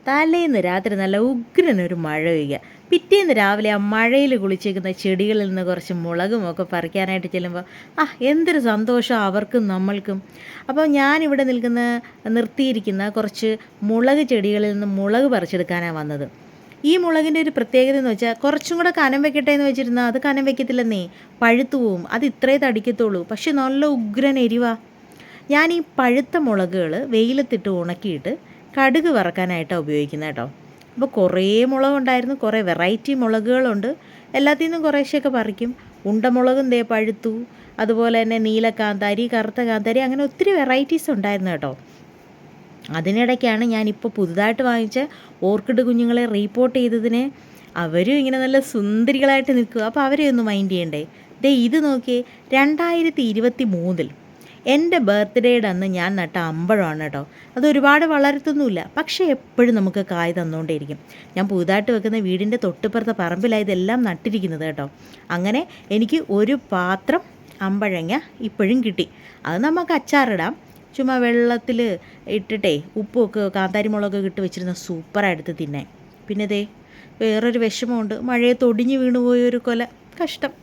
തലേന്ന് രാത്രി നല്ല ഉഗ്രനൊരു മഴ പെയ്യുക. പിറ്റേന്ന് രാവിലെ ആ മഴയിൽ കുളിച്ചേക്കുന്ന ചെടികളിൽ നിന്ന് കുറച്ച് മുളകും ഒക്കെ പറിക്കാനായിട്ട് ചെല്ലുമ്പോൾ എന്തൊരു സന്തോഷം അവർക്കും നമ്മൾക്കും. അപ്പോൾ ഞാനിവിടെ നിർത്തിയിരിക്കുന്ന കുറച്ച് മുളക് ചെടികളിൽ നിന്ന് മുളക് പറിച്ചെടുക്കാനാണ് വന്നത്. ഈ മുളകിൻ്റെ ഒരു പ്രത്യേകത എന്ന് വെച്ചാൽ കുറച്ചും കൂടെ കനം വെക്കട്ടെ എന്ന് വെച്ചിരുന്നാൽ അത് കനം വെക്കത്തില്ലെന്നേ, പഴുത്തു പോവും. അത് ഇത്രേ തടിക്കത്തുള്ളൂ, പക്ഷെ നല്ല ഉഗ്രൻ എരിവാ. ഞാൻ ഈ പഴുത്ത മുളകുകൾ വെയിലത്തിട്ട് ഉണക്കിയിട്ട് കടുക് വറക്കാനായിട്ടാണ് ഉപയോഗിക്കുന്നത് കേട്ടോ. അപ്പോൾ കുറേ മുളകുണ്ടായിരുന്നു, കുറേ വെറൈറ്റി മുളകുകളുണ്ട്. എല്ലാത്തിൽ നിന്നും കുറേശ്ശെയൊക്കെ പറിക്കും. ഉണ്ടമുളകും ദേ പഴുത്തു, അതുപോലെ തന്നെ നീലക്കാന്താരി, കറുത്ത കാന്താരി, അങ്ങനെ ഒത്തിരി വെറൈറ്റീസ് ഉണ്ടായിരുന്നു കേട്ടോ. അതിനിടയ്ക്കാണ് ഞാനിപ്പോൾ പുതുതായിട്ട് വാങ്ങിച്ച ഓർക്കിഡ് കുഞ്ഞുങ്ങളെ റീപോർട്ട് ചെയ്തതിന് അവരും ഇങ്ങനെ നല്ല സുന്ദരികളായിട്ട് നിൽക്കുക. അപ്പോൾ അവരെ ഒന്ന് മൈൻഡ് ചെയ്യണ്ടേ. ഇത് നോക്കിയേ, 2023 എൻ്റെ ബർത്ത്ഡേയുടെ അന്ന് ഞാൻ നട്ട അമ്പഴമാണ് കേട്ടോ. അതൊരുപാട് വളരത്തൊന്നുമില്ല, പക്ഷേ എപ്പോഴും നമുക്ക് കായ് തന്നുകൊണ്ടേയിരിക്കും. ഞാൻ പുതുതായിട്ട് വെക്കുന്ന വീടിൻ്റെ തൊട്ടിപ്പുറത്തെ പറമ്പിലാണ് ഇതെല്ലാം നട്ടിരിക്കുന്നത് കേട്ടോ. അങ്ങനെ എനിക്ക് ഒരു പാത്രം അമ്പഴങ്ങ ഇപ്പോഴും കിട്ടി. അത് നമുക്ക് അച്ചാറിടാം. ചുമ്മാ വെള്ളത്തിൽ ഇട്ടിട്ടേ ഉപ്പുമൊക്കെ കാന്താരി മുളകൊക്കെ ഇട്ട് വെച്ചിരുന്ന സൂപ്പറായിട്ട് തിന്നാൻ. പിന്നെ വേറൊരു വിഷമമുണ്ട്, മഴയത്ത് ഒടിഞ്ഞു വീണുപോയൊരു കൊല. കഷ്ടം.